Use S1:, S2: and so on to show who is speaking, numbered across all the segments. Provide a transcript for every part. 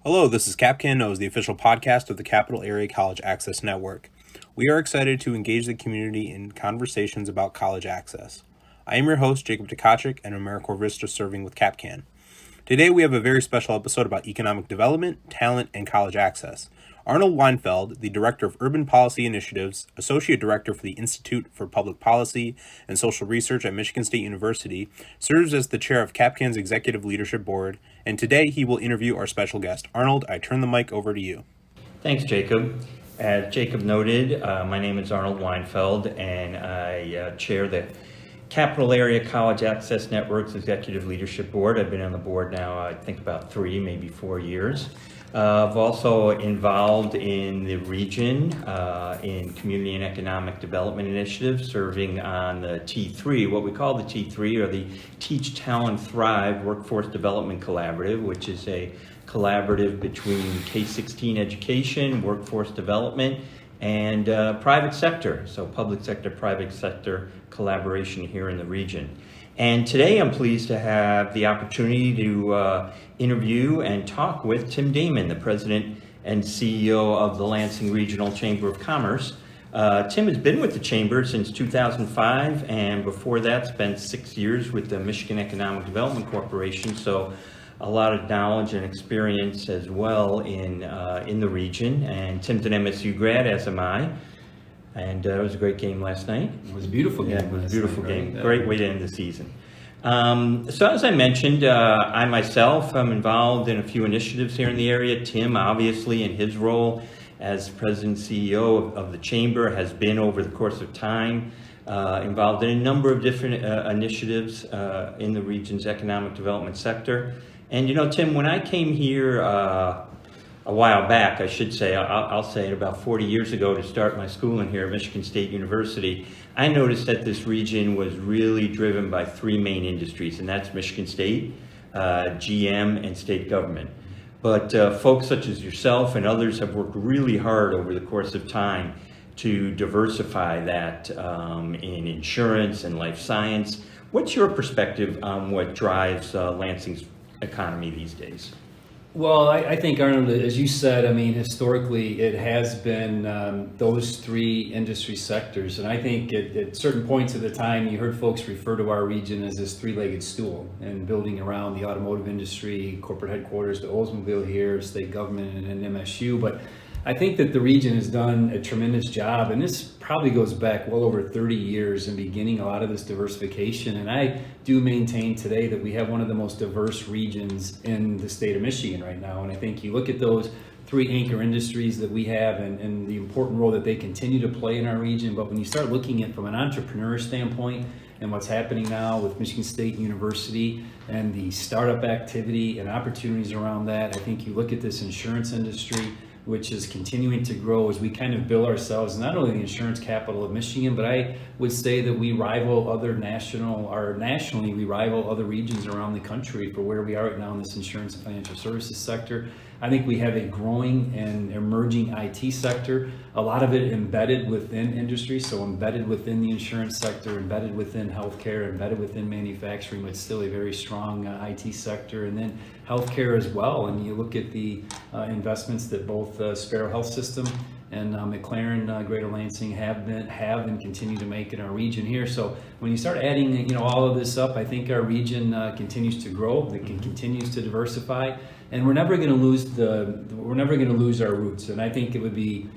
S1: Hello, this is CapCAN Knows, the official podcast of the Capital Area College Access Network. We are excited to engage the community in conversations about college access. I am your host, Jacob Tkachuk, and AmeriCorps Vista serving with CapCAN. Today we have a very special episode about economic development, talent, and college access. Arnold Weinfeld, the Director of Urban Policy Initiatives, Associate Director for the Institute for Public Policy and Social Research at Michigan State University, serves as the chair of CapCAN's Executive Leadership Board, and today he will interview our special guest. Arnold, I turn the mic over to you.
S2: Thanks, Jacob. As Jacob noted, my name is Arnold Weinfeld, and I chair the Capital Area College Access Network's Executive Leadership Board. I've been on the board now, I think about 3, maybe 4 years. I've also involved in the region in community and economic development initiatives, serving on the T3, what we call the T3, or the Teach, Talent, Thrive Workforce Development Collaborative, which is a collaborative between K-16 education, workforce development, and private sector, so public sector, private sector collaboration here in the region. And today I'm pleased to have the opportunity to interview and talk with Tim Daman, the President and CEO of the Lansing Regional Chamber of Commerce. Tim has been with the Chamber since 2005, and before that spent 6 years with the Michigan Economic Development Corporation, so a lot of knowledge and experience as well in the region. And Tim's an MSU grad, as am I. And it was a great game last night.
S3: It was a beautiful game.
S2: Yeah, it was a beautiful game. Right? Great way to end the season. So as I mentioned, I myself am involved in a few initiatives here in the area. Tim, obviously, in his role as President and CEO of the Chamber, has been over the course of time involved in a number of different initiatives in the region's economic development sector. And you know, Tim, when I came here a while back, I should say, I'll say it about 40 years ago to start my schooling here at Michigan State University, I noticed that this region was really driven by 3 main industries, and that's Michigan State, GM, and state government. But folks such as yourself and others have worked really hard over the course of time to diversify that in insurance and life science. What's your perspective on what drives Lansing's economy these days?
S3: Well, I think, Arnold, as you said, I mean, historically, it has been those 3 industry sectors. And I think at certain points of the time, you heard folks refer to our region as this 3-legged stool, and building around the automotive industry, corporate headquarters, the Oldsmobile here, state government, and MSU. But I think that the region has done a tremendous job, and this probably goes back well over 30 years in beginning a lot of this diversification. And I do maintain today that we have one of the most diverse regions in the state of Michigan right now. And I think you look at those 3 anchor industries that we have and the important role that they continue to play in our region. But when you start looking at it from an entrepreneur standpoint and what's happening now with Michigan State University and the startup activity and opportunities around that, I think you look at this insurance industry, which is continuing to grow as we kind of bill ourselves not only the insurance capital of Michigan, but I would say that we rival other nationally we rival other regions around the country for where we are right now in this insurance and financial services sector. I think we have a growing and emerging IT sector, a lot of it embedded within industry, so embedded within the insurance sector, embedded within healthcare, embedded within manufacturing, but still a very strong IT sector, and then healthcare as well. And you look at the investments that both Sparrow Health System and McLaren Greater Lansing have and continue to make in our region here. So when you start adding all of this up, I think our region continues to grow, it continues to diversify, and we're never going to lose our roots. And I think it would be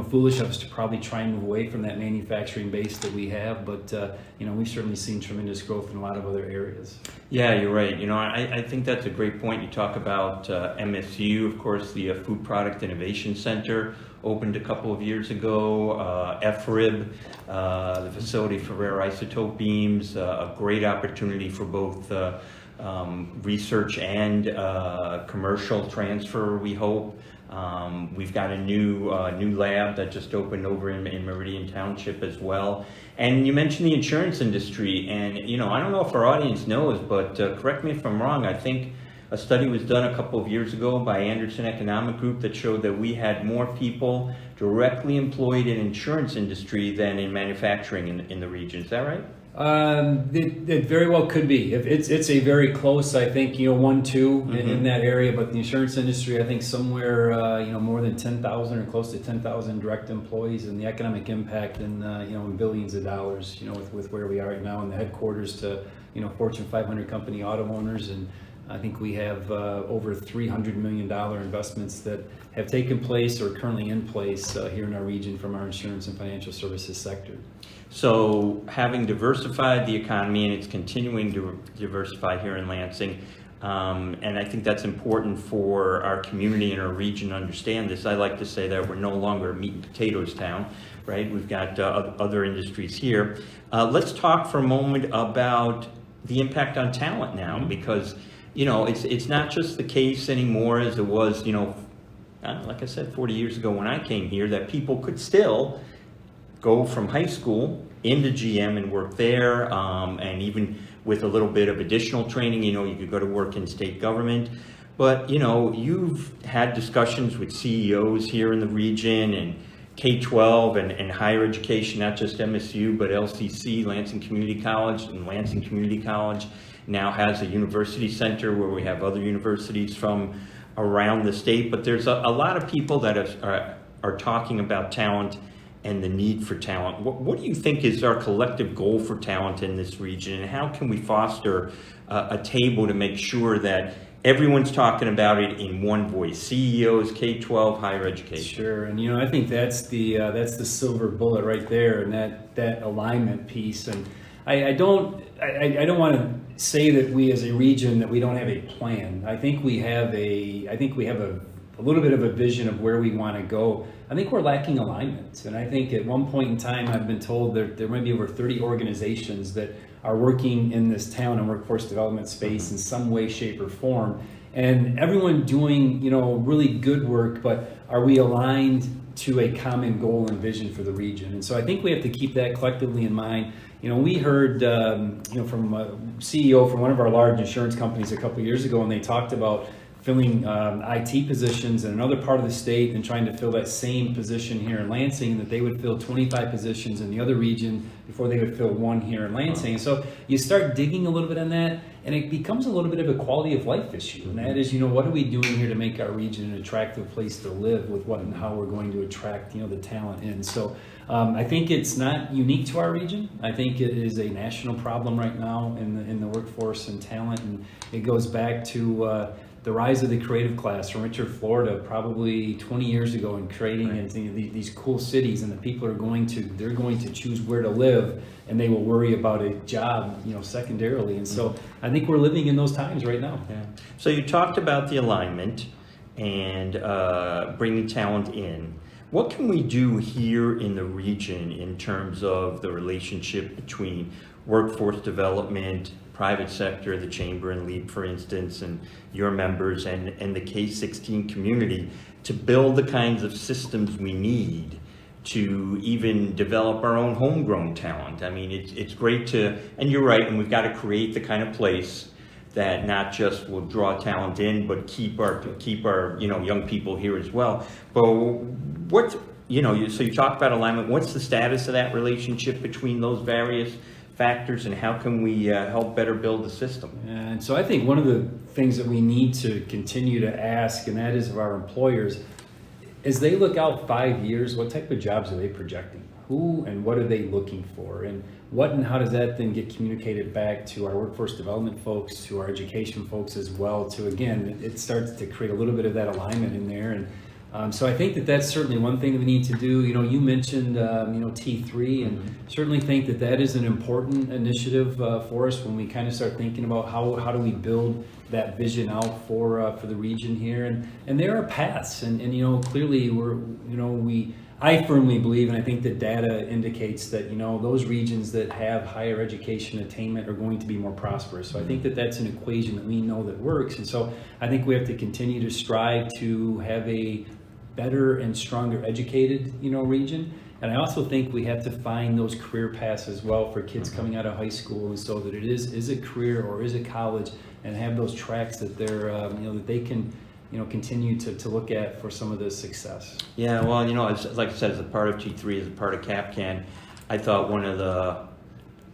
S3: foolish of us to probably try and move away from that manufacturing base that we have, but we've certainly seen tremendous growth in a lot of other areas.
S2: Yeah, you're right. I think that's a great point. You talk about MSU, of course, the Food Product Innovation Center opened a couple of years ago. FRIB, the facility for rare isotope beams, a great opportunity for both research and commercial transfer, we hope. We've got a new lab that just opened over in Meridian Township as well. And you mentioned the insurance industry, and I don't know if our audience knows, but correct me if I'm wrong, I think a study was done a couple of years ago by Anderson Economic Group that showed that we had more people directly employed in insurance industry than in manufacturing in the region. Is that right?
S3: It very well could be. If it's a very close, I think, 1-2 in that area. But the insurance industry, I think somewhere, more than 10,000 or close to 10,000 direct employees, and the economic impact in billions of dollars. With where we are right now, and the headquarters to Fortune 500 company auto owners, and I think we have over $300 million investments that have taken place or currently in place here in our region from our insurance and financial services sector.
S2: So having diversified the economy, and it's continuing to diversify here in Lansing, and I think that's important for our community and our region to understand this. I like to say that we're no longer a meat and potatoes town, right? We've got other industries here. Let's talk for a moment about the impact on talent now, because it's not just the case anymore as it was, like I said, 40 years ago when I came here, that people could still go from high school into GM and work there, and even with a little bit of additional training, you could go to work in state government. But, you've had discussions with CEOs here in the region, and K-12 and higher education, not just MSU, but LCC, Lansing Community College, and Lansing Community College now has a university center where we have other universities from around the state. But there's a lot of people that are talking about talent and the need for talent. What do you think is our collective goal for talent in this region, and how can we foster a table to make sure that everyone's talking about it in one voice? CEOs, K-12, higher education.
S3: Sure, and I think that's the silver bullet right there, and that alignment piece. And I don't want to say that we as a region that we don't have a plan. I think we have a little bit of a vision of where we want to go. I think we're lacking alignment, and I think at one point in time I've been told there might be over 30 organizations that are working in this talent and workforce development space in some way, shape, or form, and everyone doing really good work, but are we aligned to a common goal and vision for the region? And so I think we have to keep that collectively in mind. We heard from a CEO from one of our large insurance companies a couple of years ago, and they talked about filling IT positions in another part of the state and trying to fill that same position here in Lansing, that they would fill 25 positions in the other region before they would fill one here in Lansing. So you start digging a little bit on that, and it becomes a little bit of a quality of life issue. And that is, what are we doing here to make our region an attractive place to live with what and how we're going to attract, the talent in. So I think it's not unique to our region. I think it is a national problem right now in the workforce and talent. And it goes back to the rise of the creative class from Richard, Florida, probably 20 years ago, and creating these cool cities, and the people are going to choose where to live, and they will worry about a job, secondarily. And so I think we're living in those times right now.
S2: Yeah. So you talked about the alignment and bringing talent in. What can we do here in the region in terms of the relationship between workforce development, private sector, the Chamber and LEAP, for instance, and your members and the K-16 community to build the kinds of systems we need to even develop our own homegrown talent? I mean, it's great to, and you're right, and we've got to create the kind of place that not just will draw talent in, but keep our young people here as well. But so you talk about alignment. What's the status of that relationship between those various factors, and how can we help better build the system?
S3: And so I think one of the things that we need to continue to ask, and that is of our employers, as they look out 5 years, what type of jobs are they projecting? Who and what are they looking for? And what and how does that then get communicated back to our workforce development folks, to our education folks as well, to, again, it starts to create a little bit of that alignment in there. And so I think that that's certainly one thing that we need to do. You mentioned, T3, and certainly think that that is an important initiative for us when we kind of start thinking about how do we build that vision out for the region here. And there are paths, and clearly I firmly believe, and I think the data indicates that, those regions that have higher education attainment are going to be more prosperous. So I think that that's an equation that we know that works. And so I think we have to continue to strive to have a better and stronger educated, region. And I also think we have to find those career paths as well for kids coming out of high school, and so that it is a career or is a college, and have those tracks that they're, that they can, continue to look at for some of the success.
S2: Yeah, well, like I said, as a part of T3, as a part of CapCAN, I thought one of the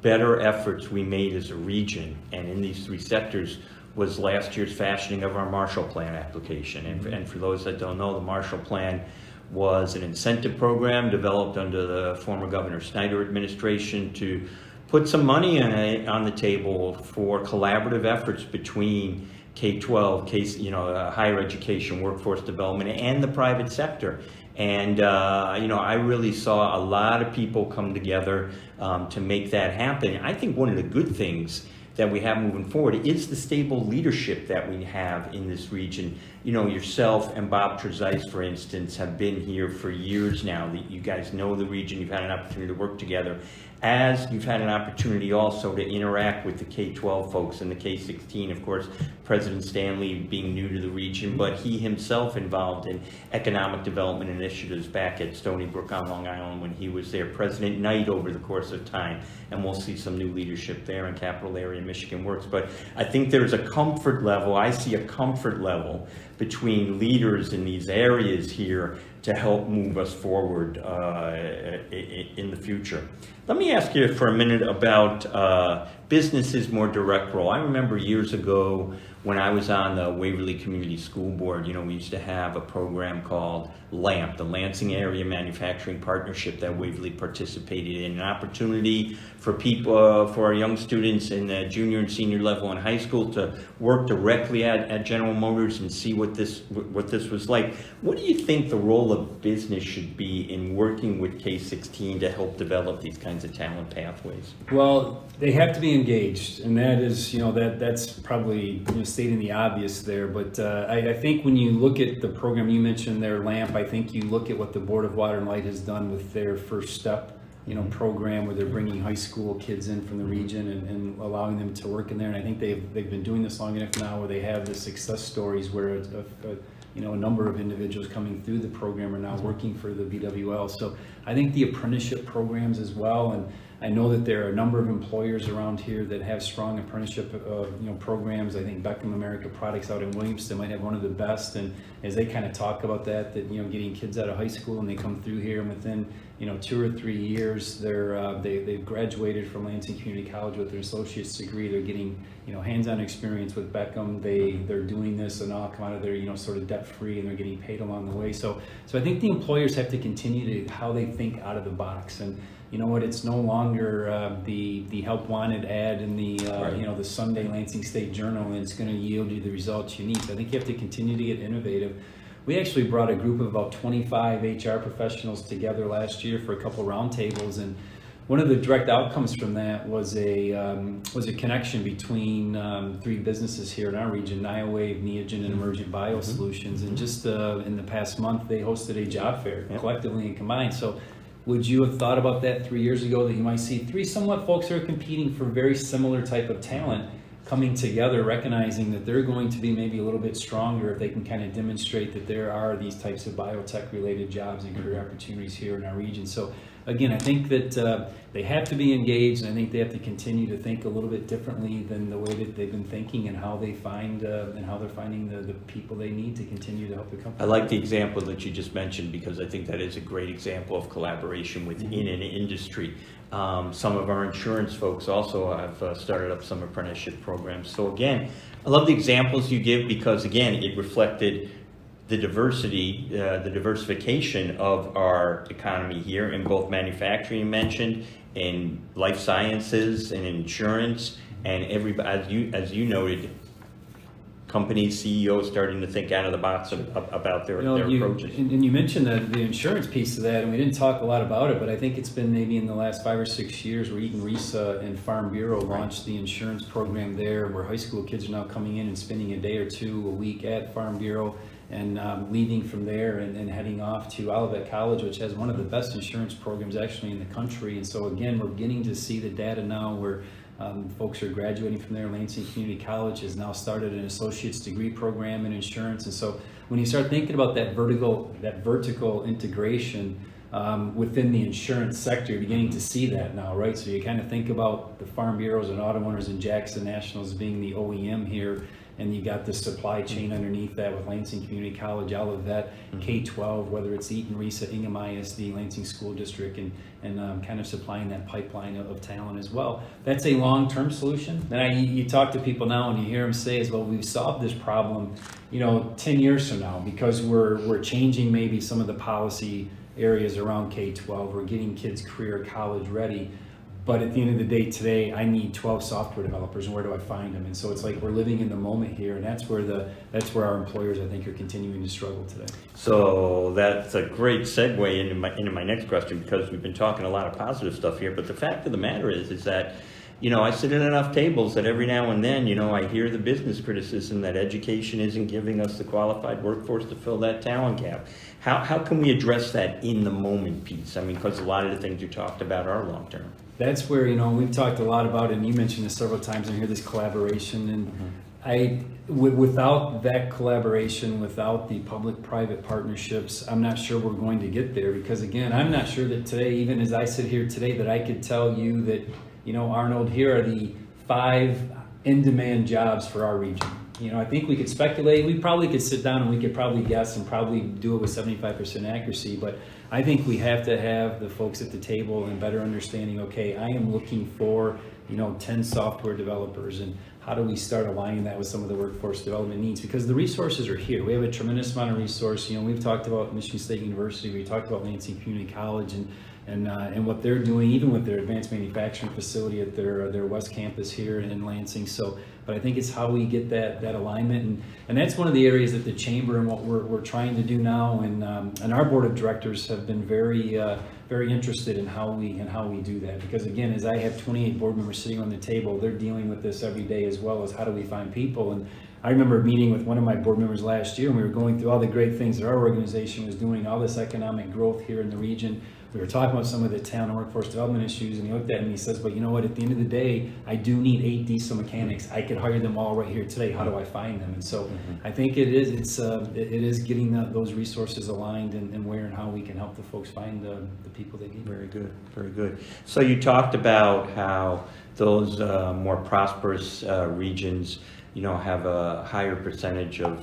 S2: better efforts we made as a region and in these three sectors was last year's fashioning of our Marshall Plan application. And for those that don't know, the Marshall Plan was an incentive program developed under the former Governor Snyder administration to put some money on the table for collaborative efforts between K-12, higher education, workforce development, and the private sector. And I really saw a lot of people come together to make that happen. I think one of the good things that we have moving forward is the stable leadership that we have in this region. Yourself and Bob Trezise, for instance, have been here for years now. You guys know the region. You've had an opportunity to work together. As you've had an opportunity also to interact with the K-12 folks and the K-16, of course, President Stanley being new to the region, but he himself involved in economic development initiatives back at Stony Brook on Long Island when he was there. President Knight over the course of time, and we'll see some new leadership there in Capital Area Michigan Works. But I think there's a comfort level, I see a comfort level between leaders in these areas here to help move us forward in the future. Let me ask you for a minute about business's more direct role. I remember years ago when I was on the Waverly Community School Board, we used to have a program called LAMP, the Lansing Area Manufacturing Partnership, that Waverly participated in, an opportunity for people, for our young students in the junior and senior level in high school to work directly at General Motors and see what this was like. What do you think the role of business should be in working with K-16 to help develop these kinds of talent pathways?
S3: Well, they have to be engaged, and that is, that's probably stating the obvious there. But I think when you look at the program you mentioned there, LAMP, I think you look at what the Board of Water and Light has done with their First Step, program where they're bringing high school kids in from the region and allowing them to work in there. And I think they've been doing this long enough now where they have the success stories where a number of individuals coming through the program are now working for the BWL. So I think the apprenticeship programs as well, and I know that there are a number of employers around here that have strong apprenticeship programs. I think Beckham America Products out in Williamston might have one of the best, and as they kind of talk about that getting kids out of high school and they come through here and within 2 or 3 years they've graduated from Lansing Community College with their associate's degree. They're getting hands-on experience with Beckham. They're doing this and all come out of there sort of debt-free, and they're getting paid along the way. So I think the employers have to continue to how they think out of the box. And it's no longer the help wanted ad in the the Sunday Lansing State Journal, and it's going to yield you the results you need. So I think you have to continue to get innovative. We actually brought a group of about 25 HR professionals together last year for a couple roundtables, and one of the direct outcomes from that was a connection between 3 businesses here in our region: Niowave, Neogen, and Emergent Biosolutions. And just in the past month, they hosted a job fair collectively and combined. So would you have thought about that 3 years ago, that you might see 3 somewhat folks who are competing for very similar type of talent coming together, recognizing that they're going to be maybe a little bit stronger if they can kind of demonstrate that there are these types of biotech related jobs and career opportunities here in our region? So again, I think that they have to be engaged, and I think they have to continue to think a little bit differently than the way that they've been thinking, and how they find and how they're finding the people they need to continue to help the company.
S2: I like the example that you just mentioned, because I think that is a great example of collaboration within an industry. Some of our insurance folks also have started up some apprenticeship programs. So again, I love the examples you give, because again, it reflected the diversity, the diversification of our economy here in both manufacturing, you mentioned, in life sciences and insurance, and as you noted, companies, CEOs starting to think out of the box about their approaches.
S3: And you mentioned the insurance piece of that, and we didn't talk a lot about it, but I think it's been maybe in the last 5 or 6 years where Eaton Risa and Farm Bureau launched the insurance program there, where high school kids are now coming in and spending a day or 2 a week at Farm Bureau, and leaving from there and heading off to Olivet College, which has one of the best insurance programs actually in the country. And so again, we're beginning to see the data now where folks are graduating from there. Lansing Community College has now started an associate's degree program in insurance. And so when you start thinking about that vertical integration within the insurance sector, you're beginning to see that now, right? So you kind of think about the Farm Bureaus and Auto Owners and Jackson Nationals being the OEM here. and you got the supply chain underneath that with Lansing Community College, Olivet, K-12, whether it's Eaton, Risa, Ingham ISD, Lansing School District, and kind of supplying that pipeline of talent as well. That's a long-term solution. And you talk to people now and you hear them say as well, we've solved this problem, 10 years from now, because we're changing maybe some of the policy areas around K-12. We're getting kids career college ready. But at the end of the day today, I need 12 software developers, and where do I find them? And so it's like we're living in the moment here, and that's where our employers, I think, are continuing to struggle today.
S2: So that's a great segue into my next question, because we've been talking a lot of positive stuff here, but the fact of the matter is that, I sit at enough tables that every now and then, I hear the business criticism that education isn't giving us the qualified workforce to fill that talent gap. How can we address that in the moment piece? I mean, because a lot of the things you talked about are long-term.
S3: That's where, we've talked a lot about it, and you mentioned this several times, and I hear this collaboration, and without that collaboration, without the public-private partnerships, I'm not sure we're going to get there, because again, I'm not sure that today, even as I sit here today, that I could tell you that, Arnold, here are the 5 in-demand jobs for our region. I think we could speculate. We probably could sit down and we could probably guess and probably do it with 75% accuracy. But I think we have to have the folks at the table and better understanding, okay, I am looking for, 10 software developers, and how do we start aligning that with some of the workforce development needs? Because the resources are here. We have a tremendous amount of resource. We've talked about Michigan State University. We talked about Lansing Community College and what they're doing, even with their advanced manufacturing facility at their West Campus here in Lansing. But I think it's how we get that alignment, and that's one of the areas that the chamber and what we're trying to do now, and our board of directors have been very interested in how we do that. Because again, as I have 28 board members sitting on the table, they're dealing with this every day as well as how do we find people. And I remember meeting with one of my board members last year, and we were going through all the great things that our organization was doing, all this economic growth here in the region. We were talking about some of the talent and workforce development issues, and he looked at me and he says, but you know what, at the end of the day, I do need 8 diesel mechanics. I could hire them all right here today. How do I find them? And so I think it is getting those resources aligned and where and how we can help the folks find the people they need.
S2: Very good, very good. So you talked about how those more prosperous regions, have a higher percentage of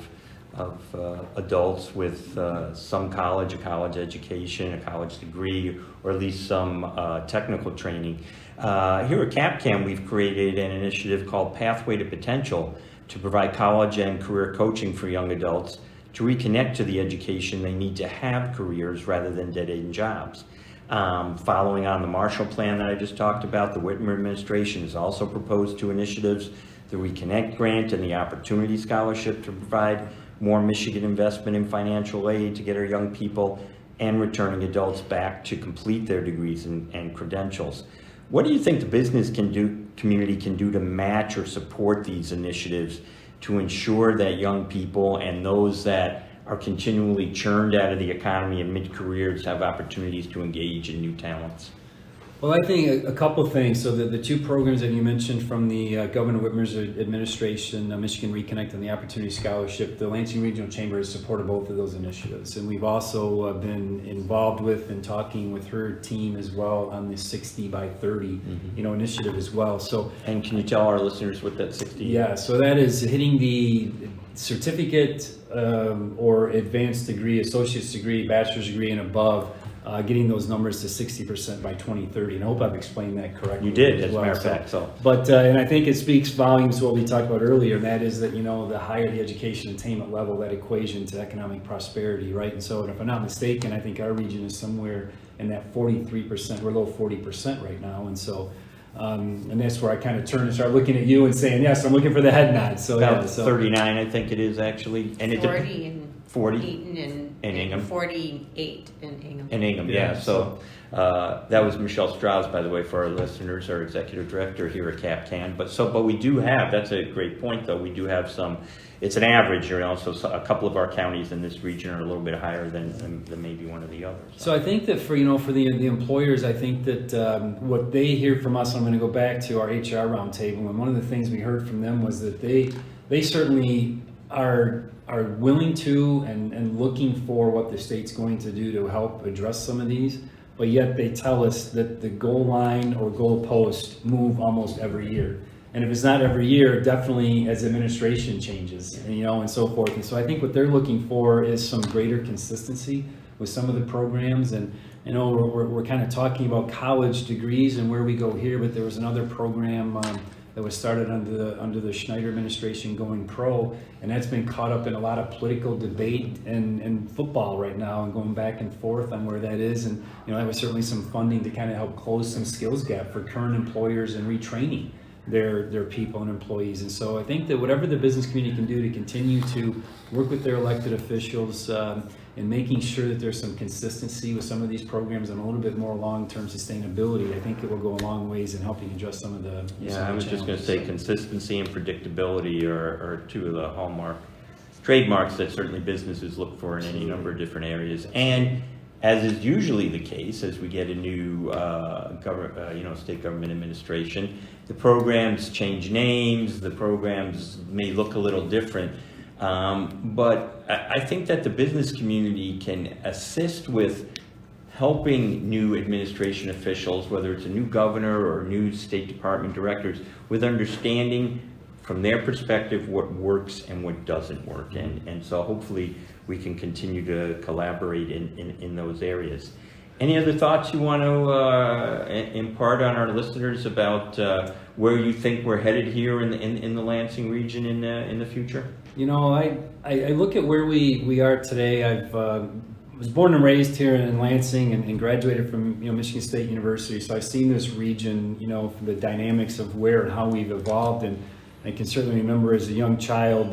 S2: adults with a college education, a college degree, or at least some technical training. Here at CapCAN, we've created an initiative called Pathway to Potential to provide college and career coaching for young adults to reconnect to the education they need to have careers rather than dead-end jobs. Following on the Marshall Plan that I just talked about, the Whitmer administration has also proposed 2 initiatives, the Reconnect Grant and the Opportunity Scholarship, to provide more Michigan investment in financial aid to get our young people and returning adults back to complete their degrees and credentials. What do you think the business community can do to match or support these initiatives to ensure that young people and those that are continually churned out of the economy in mid-careers have opportunities to engage in new talents?
S3: Well, I think a couple things. So the 2 programs that you mentioned from the Governor Whitmer's administration, Michigan Reconnect and the Opportunity Scholarship, the Lansing Regional Chamber has supported both of those initiatives. And we've also been involved with and talking with her team as well on the 60 by 30 initiative as well. So,
S2: and can you tell our listeners what that 60 is?
S3: Yeah, so that is hitting the certificate or advanced degree, associate's degree, bachelor's degree and above, getting those numbers to 60% by 2030. And I hope I've explained that correctly.
S2: You did, as a matter of fact.
S3: But and I think it speaks volumes to what we talked about earlier, and that is that, the higher the education attainment level, that equation to economic prosperity, right? And so, if I'm not mistaken, I think our region is somewhere in that 43%, we're low 40% right now. And so, and that's where I kind of turn and start looking at you and saying, yes, I'm looking for the head nod. So
S2: about 39, I think it is actually. And
S4: 40 in
S2: 40
S4: Eaton and
S2: Ingham.
S4: 48 in Ingham.
S2: In Ingham, yeah. So that was Michelle Strauss, by the way, for our listeners, our executive director here at CapCAN. But we do have, that's a great point though, we do have some, it's an average, so a couple of our counties in this region are a little bit higher than maybe one of the others.
S3: So I think that for the employers, I think that what they hear from us, I'm going to go back to our HR roundtable, and one of the things we heard from them was that they certainly are willing to and looking for what the state's going to do to help address some of these, but yet they tell us that the goal line or goal post move almost every year. And if it's not every year, definitely as administration changes, and so forth. And so I think what they're looking for is some greater consistency with some of the programs. And we're kind of talking about college degrees and where we go here, but there was another program that was started under the Schneider administration going pro, and that's been caught up in a lot of political debate and football right now, and going back and forth on where that is. And that was certainly some funding to kind of help close some skills gap for current employers and retraining their people and employees. And so I think that whatever the business community can do to continue to work with their elected officials in making sure that there's some consistency with some of these programs and a little bit more long-term sustainability, I think it will go a long ways in helping address some of the
S2: I was just going to say consistency and predictability are two of the hallmark trademarks that certainly businesses look for in any number of different areas. And as is usually the case, as we get a new state government administration, the programs change names, the programs may look a little different. But I think that the business community can assist with helping new administration officials, whether it's a new governor or new State Department directors, with understanding from their perspective what works and what doesn't work. And so hopefully we can continue to collaborate in those areas. Any other thoughts you want to impart on our listeners about where you think we're headed here in the Lansing region in the future?
S3: I look at where we are today. I was born and raised here in Lansing and graduated from Michigan State University. So I've seen this region, the dynamics of where and how we've evolved. And I can certainly remember as a young child,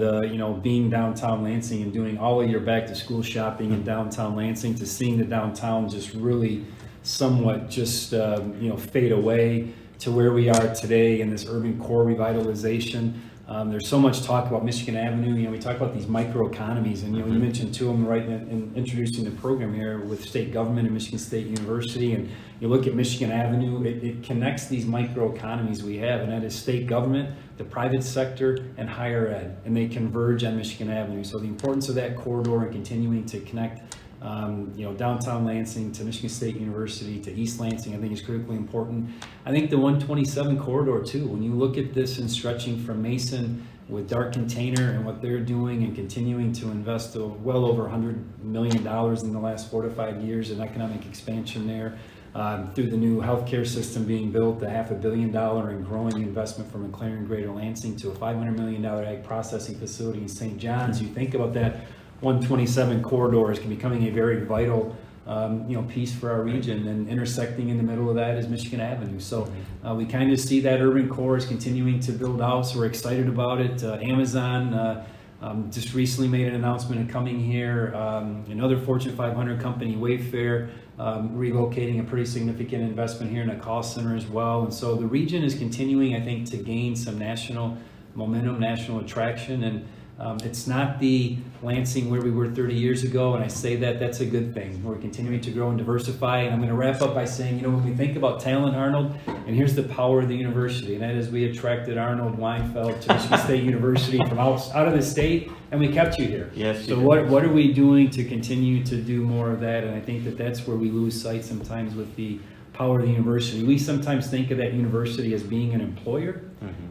S3: being downtown Lansing and doing all of your back to school shopping in downtown Lansing, to seeing the downtown just really somewhat just, fade away to where we are today in this urban core revitalization. There's so much talk about Michigan Avenue. We talk about these microeconomies, and you mentioned two of them right in introducing the program here with state government and Michigan State University. And you look at Michigan Avenue, it connects these microeconomies we have, and that is state government, the private sector, and higher ed, and they converge on Michigan Avenue. So the importance of that corridor and continuing to connect downtown Lansing to Michigan State University to East Lansing, I think is critically important. I think the 127 corridor too, when you look at this and stretching from Mason with Dark Container and what they're doing and continuing to invest well over $100 million in the last 4 to 5 years in economic expansion there, through the new healthcare system being built, the $500 million and growing investment from McLaren Greater Lansing to a $500 million ag processing facility in St. John's. You think about that 127 corridor is becoming a very vital piece for our region, and intersecting in the middle of that is Michigan Avenue. So we kind of see that urban core is continuing to build out, so we're excited about it. Amazon just recently made an announcement of coming here. Another Fortune 500 company, Wayfair, relocating a pretty significant investment here in a call center as well. And so the region is continuing, I think, to gain some national momentum, national attraction, and it's not the Lansing where we were 30 years ago, and I say that's a good thing. We're continuing to grow and diversify, and I'm going to wrap up by saying, when we think about talent, Arnold, and here's the power of the university, and that is we attracted Arnold Weinfeld to Michigan State University from out of the state, and we kept you here.
S2: Yes.
S3: So what are we doing to continue to do more of that? And I think that's where we lose sight sometimes with the power of the university. We sometimes think of that university as being an employer,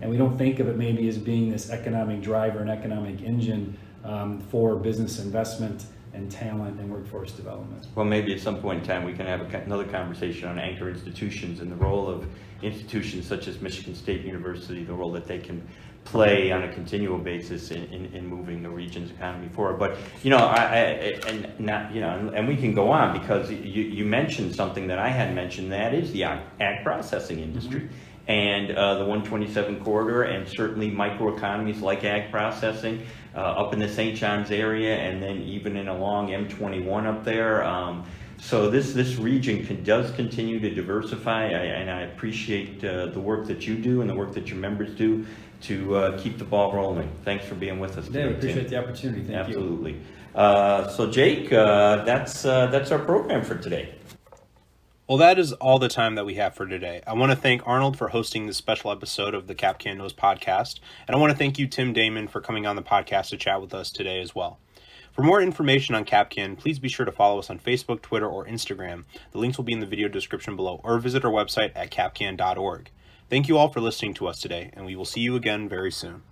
S3: and we don't think of it maybe as being this economic driver and economic engine for business investment and talent and workforce development.
S2: Well, maybe at some point in time we can have another conversation on anchor institutions and the role of institutions such as Michigan State University, the role that they can play on a continual basis in moving the region's economy forward. But and we can go on, because you mentioned something that I hadn't mentioned, that is the ag processing industry. And the 127 corridor, and certainly microeconomies like ag processing up in the St. John's area, and then even in along M21 up there. So this region does continue to diversify, and I appreciate the work that you do and the work that your members do to keep the ball rolling. Thanks for being with us today.
S3: Yeah, I appreciate the opportunity. Thank you.
S2: Absolutely. So Jake, that's our program for today.
S1: Well, that is all the time that we have for today. I want to thank Arnold for hosting this special episode of the CapCAN Knows podcast, and I want to thank you, Tim Daman, for coming on the podcast to chat with us today as well. For more information on CapCAN, please be sure to follow us on Facebook, Twitter, or Instagram. The links will be in the video description below, or visit our website at capcan.org. Thank you all for listening to us today, and we will see you again very soon.